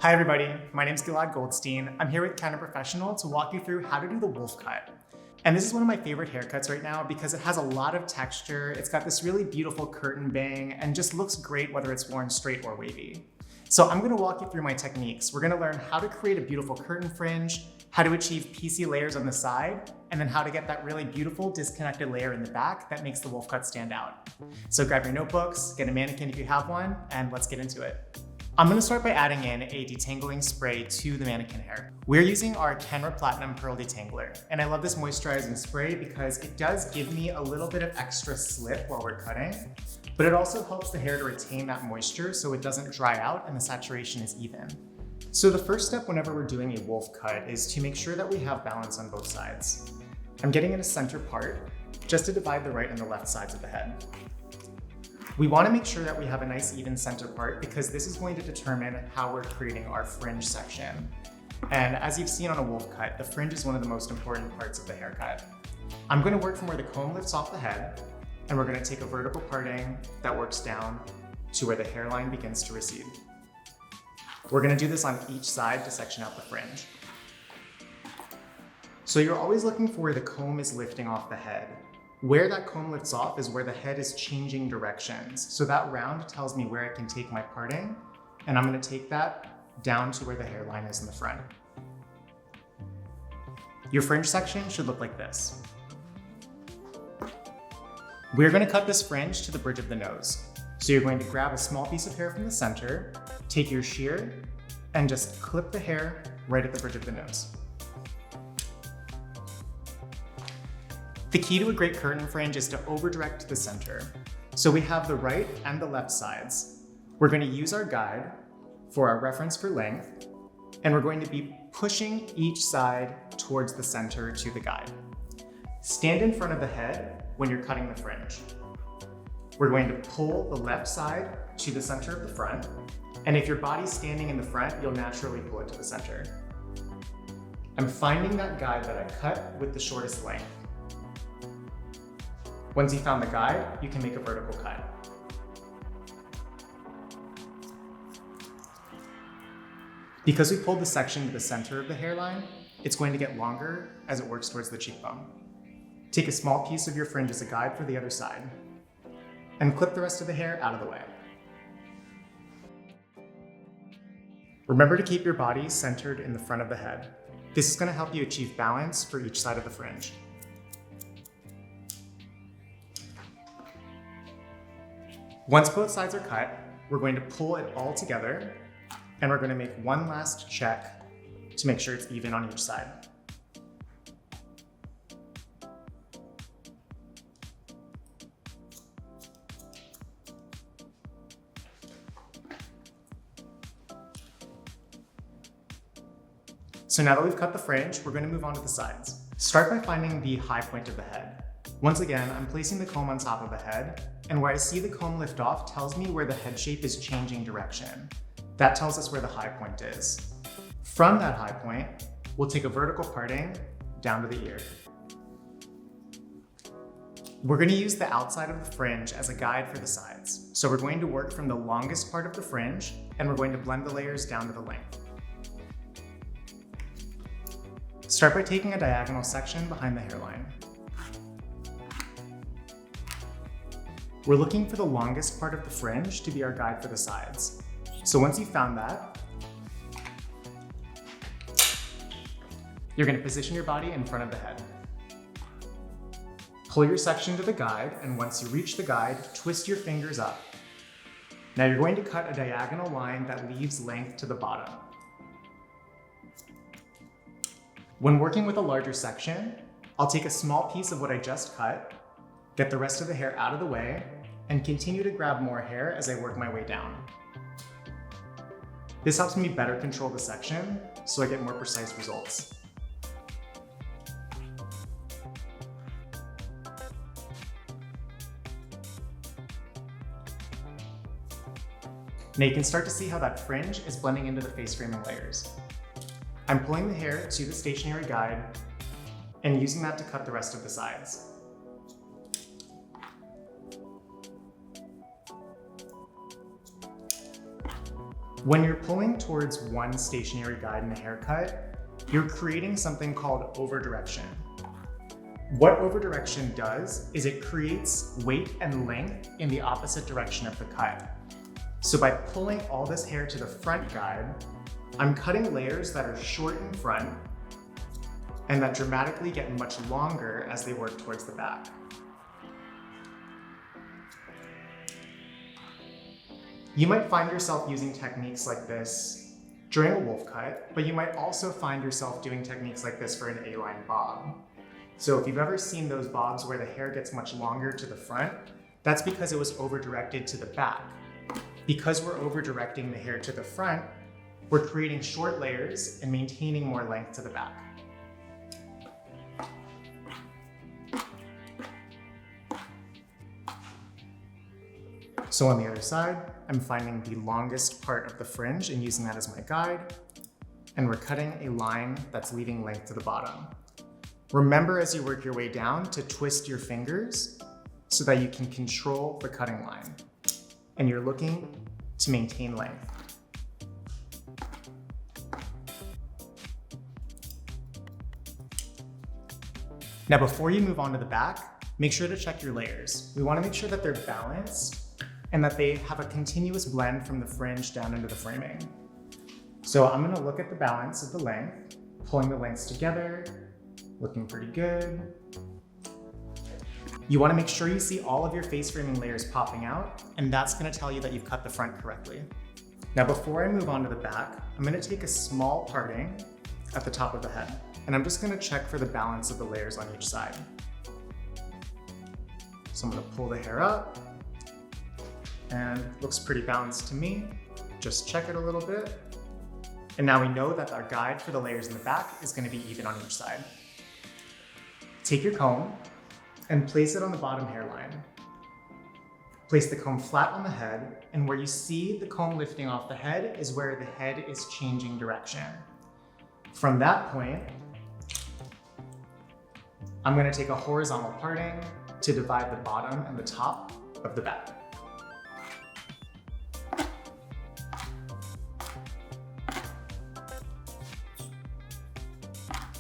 Hi everybody, my name is Gilad Goldstein. I'm here with Kenra Professional to walk you through how to do the wolf cut. And this is one of my favorite haircuts right now because it has a lot of texture, it's got this really beautiful curtain bang, and just looks great whether it's worn straight or wavy. So I'm gonna walk you through my techniques. We're gonna learn how to create a beautiful curtain fringe, how to achieve piecey layers on the side, and then how to get that really beautiful disconnected layer in the back that makes the wolf cut stand out. So grab your notebooks, get a mannequin if you have one, and let's get into it. I'm gonna start by adding in a detangling spray to the mannequin hair. We're using our Kenra Platinum Pearl Detangler, and I love this moisturizing spray because it does give me a little bit of extra slip while we're cutting, but it also helps the hair to retain that moisture so it doesn't dry out and the saturation is even. So the first step whenever we're doing a wolf cut is to make sure that we have balance on both sides. I'm getting in a center part just to divide the right and the left sides of the head. We want to make sure that we have a nice even center part because this is going to determine how we're creating our fringe section. And as you've seen on a wolf cut, the fringe is one of the most important parts of the haircut. I'm going to work from where the comb lifts off the head, and we're going to take a vertical parting that works down to where the hairline begins to recede. We're going to do this on each side to section out the fringe. So you're always looking for where the comb is lifting off the head. Where that comb lifts off is where the head is changing directions. So that round tells me where I can take my parting, and I'm going to take that down to where the hairline is in the front. Your fringe section should look like this. We're going to cut this fringe to the bridge of the nose. So you're going to grab a small piece of hair from the center, take your shear, and just clip the hair right at the bridge of the nose. The key to a great curtain fringe is to over-direct to the center. So we have the right and the left sides. We're going to use our guide for our reference for length, and we're going to be pushing each side towards the center to the guide. Stand in front of the head when you're cutting the fringe. We're going to pull the left side to the center of the front, and if your body's standing in the front, you'll naturally pull it to the center. I'm finding that guide that I cut with the shortest length. Once you found the guide, you can make a vertical cut. Because we pulled the section to the center of the hairline, it's going to get longer as it works towards the cheekbone. Take a small piece of your fringe as a guide for the other side, and clip the rest of the hair out of the way. Remember to keep your body centered in the front of the head. This is going to help you achieve balance for each side of the fringe. Once both sides are cut, we're going to pull it all together, and we're going to make one last check to make sure it's even on each side. So now that we've cut the fringe, we're going to move on to the sides. Start by finding the high point of the head. Once again, I'm placing the comb on top of the head, and where I see the comb lift off tells me where the head shape is changing direction. That tells us where the high point is. From that high point, we'll take a vertical parting down to the ear. We're going to use the outside of the fringe as a guide for the sides. So we're going to work from the longest part of the fringe, and we're going to blend the layers down to the length. Start by taking a diagonal section behind the hairline. We're looking for the longest part of the fringe to be our guide for the sides. So once you've found that, you're going to position your body in front of the head. Pull your section to the guide, and once you reach the guide, twist your fingers up. Now you're going to cut a diagonal line that leaves length to the bottom. When working with a larger section, I'll take a small piece of what I just cut, get the rest of the hair out of the way, and continue to grab more hair as I work my way down. This helps me better control the section, so I get more precise results. Now you can start to see how that fringe is blending into the face framing layers. I'm pulling the hair to the stationary guide and using that to cut the rest of the sides. When you're pulling towards one stationary guide in a haircut, you're creating something called overdirection. What overdirection does is it creates weight and length in the opposite direction of the cut. So by pulling all this hair to the front guide, I'm cutting layers that are short in front and that dramatically get much longer as they work towards the back. You might find yourself using techniques like this during a wolf cut, but you might also find yourself doing techniques like this for an A-line bob. So if you've ever seen those bobs where the hair gets much longer to the front, that's because it was over-directed to the back. Because we're over-directing the hair to the front, we're creating short layers and maintaining more length to the back. So on the other side, I'm finding the longest part of the fringe and using that as my guide, and we're cutting a line that's leaving length to the bottom. Remember as you work your way down to twist your fingers so that you can control the cutting line, and you're looking to maintain length. Now before you move on to the back, make sure to check your layers. We want to make sure that they're balanced and that they have a continuous blend from the fringe down into the framing. So I'm going to look at the balance of the length, pulling the lengths together, looking pretty good. You want to make sure you see all of your face framing layers popping out, and that's going to tell you that you've cut the front correctly. Now before I move on to the back, I'm going to take a small parting at the top of the head, and I'm just going to check for the balance of the layers on each side. So I'm going to pull the hair up, and it looks pretty balanced to me. Just check it a little bit. And now we know that our guide for the layers in the back is going to be even on each side. Take your comb and place it on the bottom hairline. Place the comb flat on the head, and where you see the comb lifting off the head is where the head is changing direction. From that point, I'm going to take a horizontal parting to divide the bottom and the top of the back.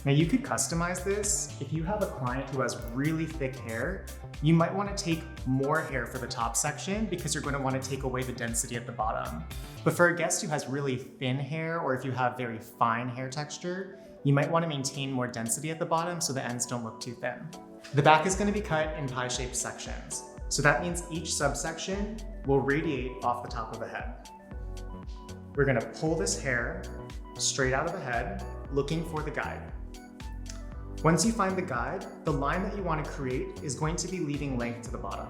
Now you could customize this. If you have a client who has really thick hair, you might want to take more hair for the top section because you're going to want to take away the density at the bottom. But for a guest who has really thin hair, or if you have very fine hair texture, you might want to maintain more density at the bottom so the ends don't look too thin. The back is going to be cut in pie-shaped sections. So that means each subsection will radiate off the top of the head. We're going to pull this hair straight out of the head, looking for the guide. Once you find the guide, the line that you want to create is going to be leaving length to the bottom.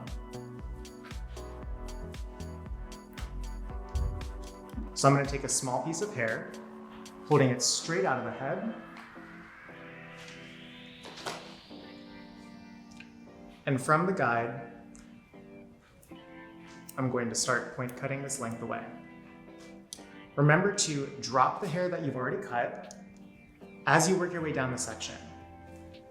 So I'm going to take a small piece of hair, holding it straight out of the head, and from the guide, I'm going to start point cutting this length away. Remember to drop the hair that you've already cut as you work your way down the section.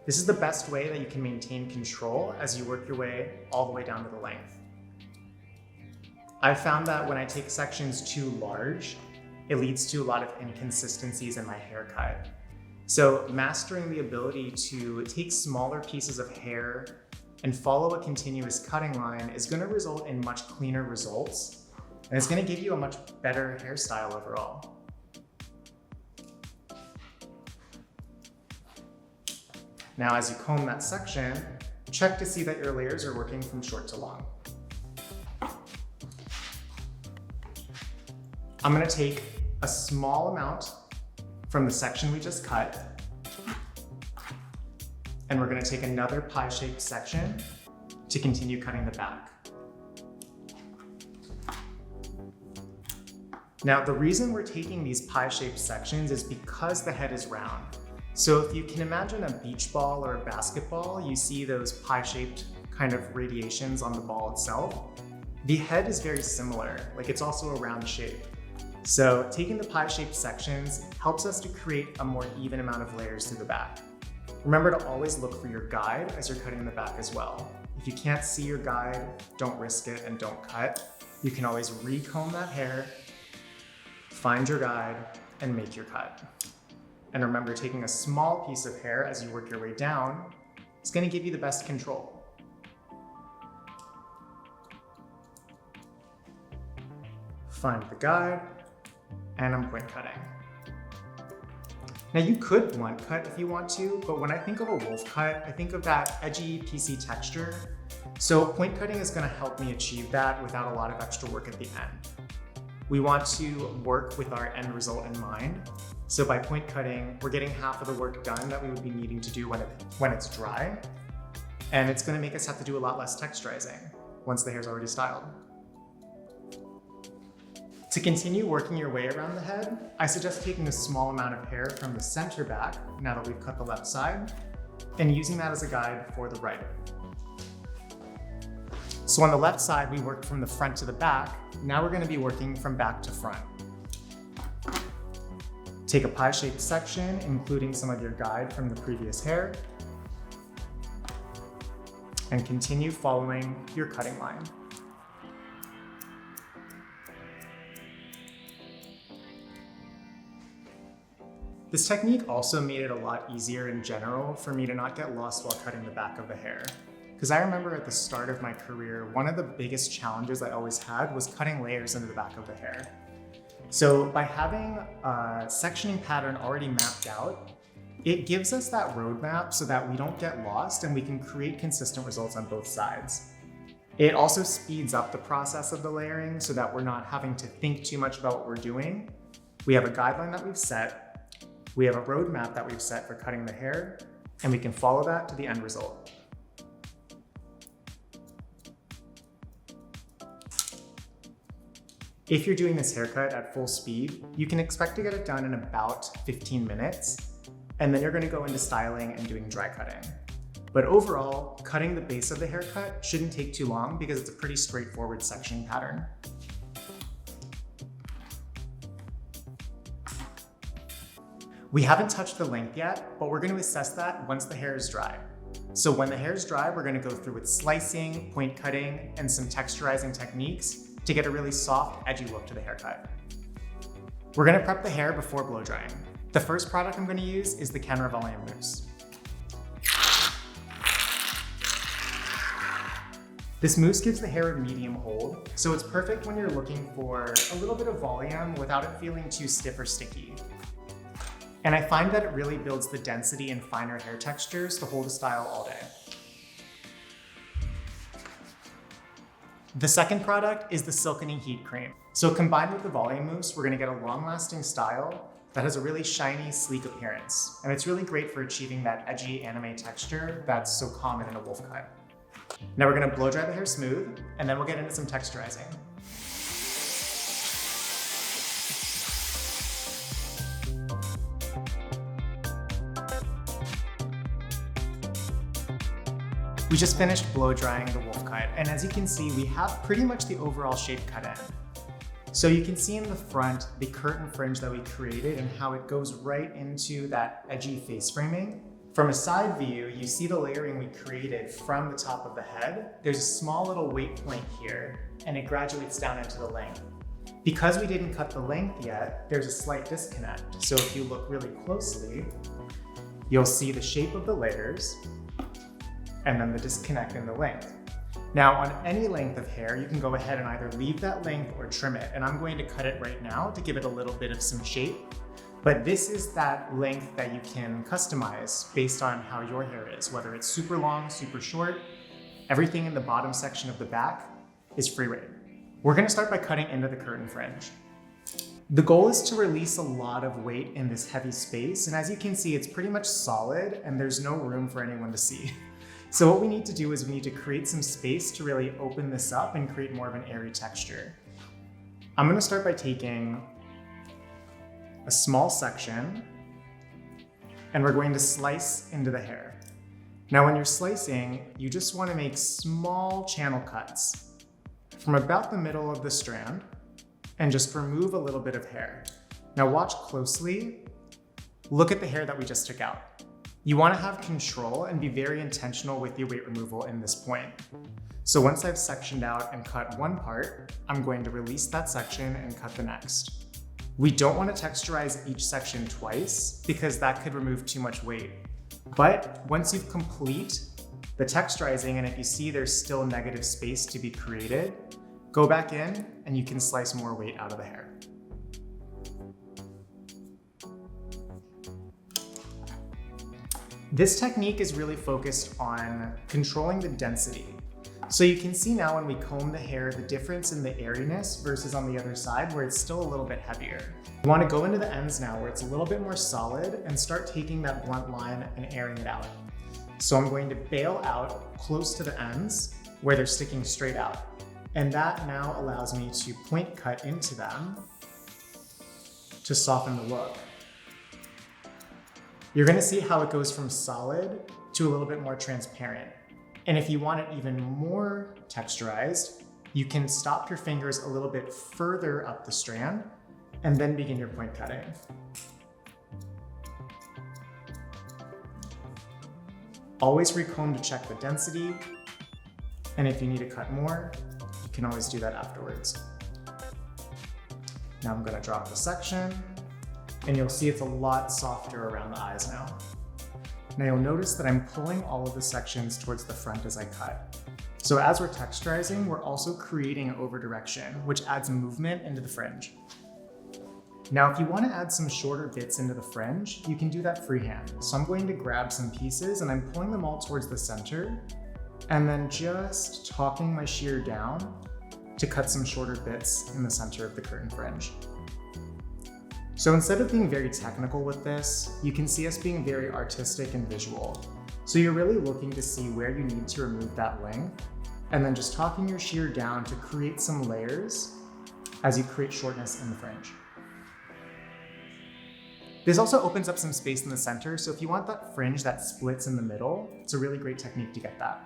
This is the best way that you can maintain control as you work your way all the way down to the length. I've found that when I take sections too large, it leads to a lot of inconsistencies in my haircut. So mastering the ability to take smaller pieces of hair and follow a continuous cutting line is going to result in much cleaner results, and it's going to give you a much better hairstyle overall. Now, as you comb that section, check to see that your layers are working from short to long. I'm going to take a small amount from the section we just cut, and we're going to take another pie-shaped section to continue cutting the back. Now, the reason we're taking these pie-shaped sections is because the head is round. So if you can imagine a beach ball or a basketball, you see those pie-shaped kind of radiations on the ball itself. The head is very similar, like it's also a round shape. So taking the pie-shaped sections helps us to create a more even amount of layers through the back. Remember to always look for your guide as you're cutting the back as well. If you can't see your guide, don't risk it and don't cut. You can always recomb that hair, Find your guide and make your cut. And remember, taking a small piece of hair as you work your way down is going to give you the best control. Find the guide, and I'm point cutting. Now you could blunt cut if you want to, but when I think of a wolf cut, I think of that edgy, piecey texture. So point cutting is going to help me achieve that without a lot of extra work at the end. We want to work with our end result in mind. So by point cutting, we're getting half of the work done that we would be needing to do when it's dry. And it's going to make us have to do a lot less texturizing once the hair's already styled. To continue working your way around the head, I suggest taking a small amount of hair from the center back, now that we've cut the left side, and using that as a guide for the right. So on the left side, we worked from the front to the back. Now we're going to be working from back to front. Take a pie-shaped section, including some of your guide from the previous hair, and continue following your cutting line. This technique also made it a lot easier in general for me to not get lost while cutting the back of the hair. Because I remember at the start of my career, one of the biggest challenges I always had was cutting layers into the back of the hair. So by having a sectioning pattern already mapped out, it gives us that roadmap so that we don't get lost and we can create consistent results on both sides. It also speeds up the process of the layering so that we're not having to think too much about what we're doing. We have a guideline that we've set, we have a roadmap that we've set for cutting the hair, and we can follow that to the end result. If you're doing this haircut at full speed, you can expect to get it done in about 15 minutes, and then you're going to go into styling and doing dry cutting. But overall, cutting the base of the haircut shouldn't take too long because it's a pretty straightforward sectioning pattern. We haven't touched the length yet, but we're going to assess that once the hair is dry. So when the hair is dry, we're going to go through with slicing, point cutting, and some texturizing techniques to get a really soft, edgy look to the haircut. We're going to prep the hair before blow drying. The first product I'm going to use is the Kenra Mousse. This mousse gives the hair a medium hold, so it's perfect when you're looking for a little bit of volume without it feeling too stiff or sticky. And I find that it really builds the density and finer hair textures to hold a style all day. The second product is the Silkening Heat Cream. So combined with the volume mousse, we're gonna get a long-lasting style that has a really shiny, sleek appearance. And it's really great for achieving that edgy anime texture that's so common in a wolf cut. Now we're gonna blow dry the hair smooth, and then we'll get into some texturizing. We just finished blow drying the wolf cut, and as you can see, we have pretty much the overall shape cut in. So you can see in the front the curtain fringe that we created and how it goes right into that edgy face framing. From a side view, you see the layering we created from the top of the head. There's a small little weight plank here, and it graduates down into the length. Because we didn't cut the length yet, there's a slight disconnect. So if you look really closely, you'll see the shape of the layers, and then the disconnect in the length. Now on any length of hair, you can go ahead and either leave that length or trim it. And I'm going to cut it right now to give it a little bit of some shape. But this is that length that you can customize based on how your hair is, whether it's super long, super short. Everything in the bottom section of the back is free rein. We're gonna start by cutting into the curtain fringe. The goal is to release a lot of weight in this heavy space. And as you can see, it's pretty much solid and there's no room for anyone to see. So what we need to do is we need to create some space to really open this up and create more of an airy texture. I'm gonna start by taking a small section and we're going to slice into the hair. Now when you're slicing, you just wanna make small channel cuts from about the middle of the strand and just remove a little bit of hair. Now watch closely, look at the hair that we just took out. You want to have control and be very intentional with your weight removal in this point. So once I've sectioned out and cut one part, I'm going to release that section and cut the next. We don't want to texturize each section twice because that could remove too much weight. But once you complete the texturizing, and if you see there's still negative space to be created, go back in and you can slice more weight out of the hair. This technique is really focused on controlling the density. So you can see now when we comb the hair, the difference in the airiness versus on the other side where it's still a little bit heavier. You want to go into the ends now where it's a little bit more solid and start taking that blunt line and airing it out. So I'm going to bail out close to the ends where they're sticking straight out. And that now allows me to point cut into them to soften the look. You're going to see how it goes from solid to a little bit more transparent. And if you want it even more texturized, you can stop your fingers a little bit further up the strand and then begin your point cutting. Always recomb to check the density. And if you need to cut more, you can always do that afterwards. Now I'm going to drop the section and you'll see it's a lot softer around the eyes now. Now you'll notice that I'm pulling all of the sections towards the front as I cut. So as we're texturizing, we're also creating over direction, which adds movement into the fringe. Now, if you want to add some shorter bits into the fringe, you can do that freehand. So I'm going to grab some pieces and I'm pulling them all towards the center and then just talking my shear down to cut some shorter bits in the center of the curtain fringe. So instead of being very technical with this, you can see us being very artistic and visual. So you're really looking to see where you need to remove that length and then just talking your shear down to create some layers as you create shortness in the fringe. This also opens up some space in the center, so if you want that fringe that splits in the middle, it's a really great technique to get that.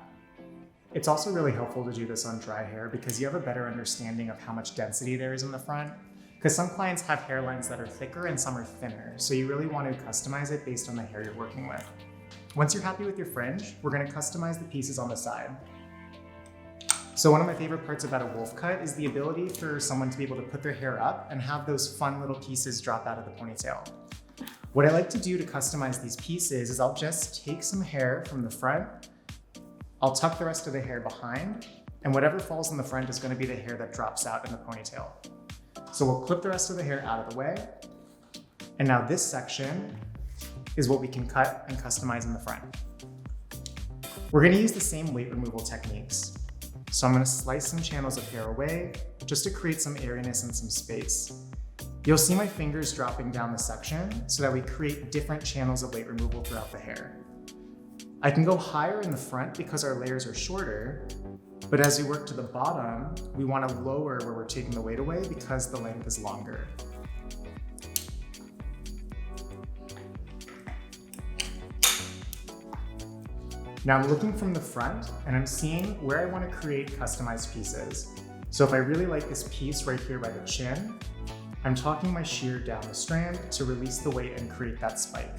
It's also really helpful to do this on dry hair because you have a better understanding of how much density there is in the front. Because some clients have hairlines that are thicker and some are thinner, so you really want to customize it based on the hair you're working with. Once you're happy with your fringe, we're going to customize the pieces on the side. So one of my favorite parts about a wolf cut is the ability for someone to be able to put their hair up and have those fun little pieces drop out of the ponytail. What I like to do to customize these pieces is I'll just take some hair from the front, I'll tuck the rest of the hair behind, and whatever falls in the front is going to be the hair that drops out in the ponytail. So we'll clip the rest of the hair out of the way. And now this section is what we can cut and customize in the front. We're going to use the same weight removal techniques. So I'm going to slice some channels of hair away just to create some airiness and some space. You'll see my fingers dropping down the section so that we create different channels of weight removal throughout the hair. I can go higher in the front because our layers are shorter, but as we work to the bottom, we want to lower where we're taking the weight away because the length is longer. Now I'm looking from the front and I'm seeing where I want to create customized pieces. So if I really like this piece right here by the chin, I'm talking my shear down the strand to release the weight and create that spike.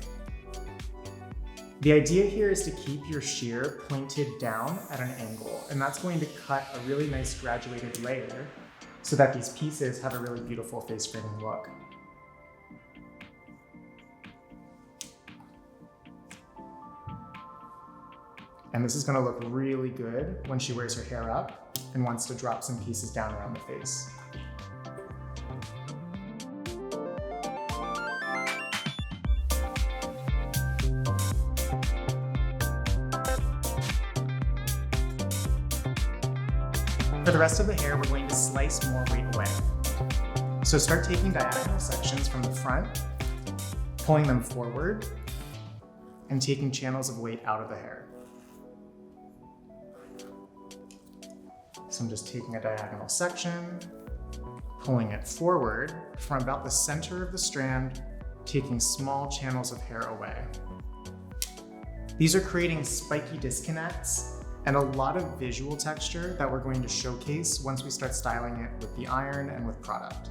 The idea here is to keep your shear pointed down at an angle, and that's going to cut a really nice graduated layer so that these pieces have a really beautiful face framing look. And this is going to look really good when she wears her hair up and wants to drop some pieces down around the face. For the rest of the hair, we're going to slice more weight away. So start taking diagonal sections from the front, pulling them forward, and taking channels of weight out of the hair. So I'm just taking a diagonal section, pulling it forward from about the center of the strand, taking small channels of hair away. These are creating spiky disconnects and a lot of visual texture that we're going to showcase once we start styling it with the iron and with product.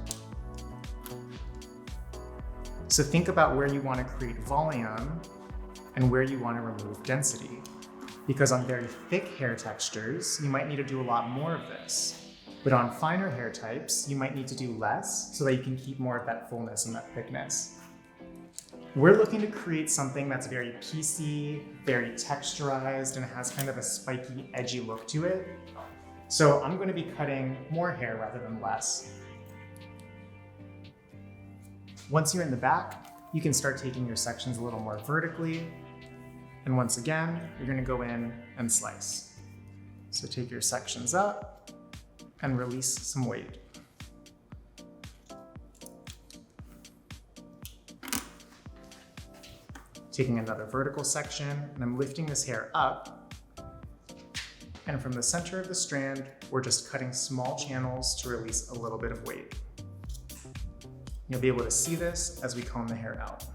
So think about where you want to create volume and where you want to remove density. Because on very thick hair textures, you might need to do a lot more of this. But on finer hair types, you might need to do less so that you can keep more of that fullness and that thickness. We're looking to create something that's very piecey, very texturized, and has kind of a spiky, edgy look to it. So I'm going to be cutting more hair rather than less. Once you're in the back, you can start taking your sections a little more vertically. And once again, you're going to go in and slice. So take your sections up and release some weight. Taking another vertical section, and I'm lifting this hair up. And from the center of the strand, we're just cutting small channels to release a little bit of weight. You'll be able to see this as we comb the hair out.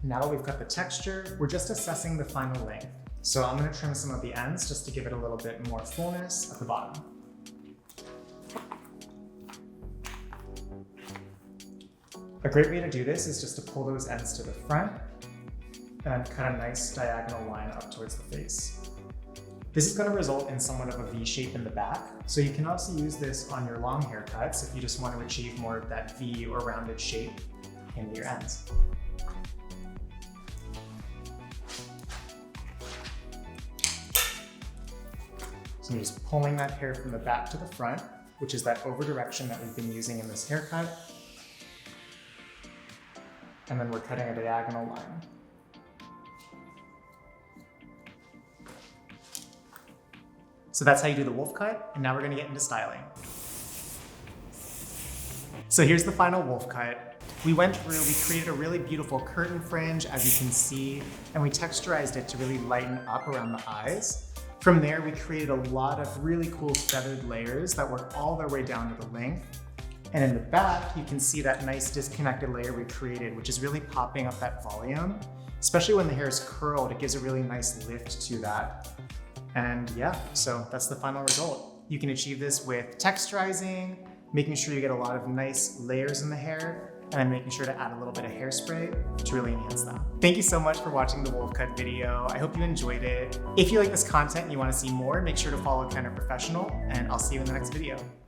Now that we've got the texture, we're just assessing the final length. So I'm going to trim some of the ends just to give it a little bit more fullness at the bottom. A great way to do this is just to pull those ends to the front and cut a nice diagonal line up towards the face. This is going to result in somewhat of a V shape in the back, so you can also use this on your long haircuts if you just want to achieve more of that V or rounded shape in your ends. So I'm just pulling that hair from the back to the front, which is that over direction that we've been using in this haircut. And then we're cutting a diagonal line. So that's how you do the wolf cut, and now we're gonna get into styling. So here's the final wolf cut. We went through, we created a really beautiful curtain fringe, as you can see, and we texturized it to really lighten up around the eyes. From there, we created a lot of really cool feathered layers that work all their way down to the length. And in the back, you can see that nice disconnected layer we created, which is really popping up that volume. Especially when the hair is curled, it gives a really nice lift to that. And yeah, so that's the final result. You can achieve this with texturizing, making sure you get a lot of nice layers in the hair, and then making sure to add a little bit of hairspray to really enhance them. Thank you so much for watching the wolf cut video. I hope you enjoyed it. If you like this content and you want to see more, make sure to follow Kenra Professional, and I'll see you in the next video.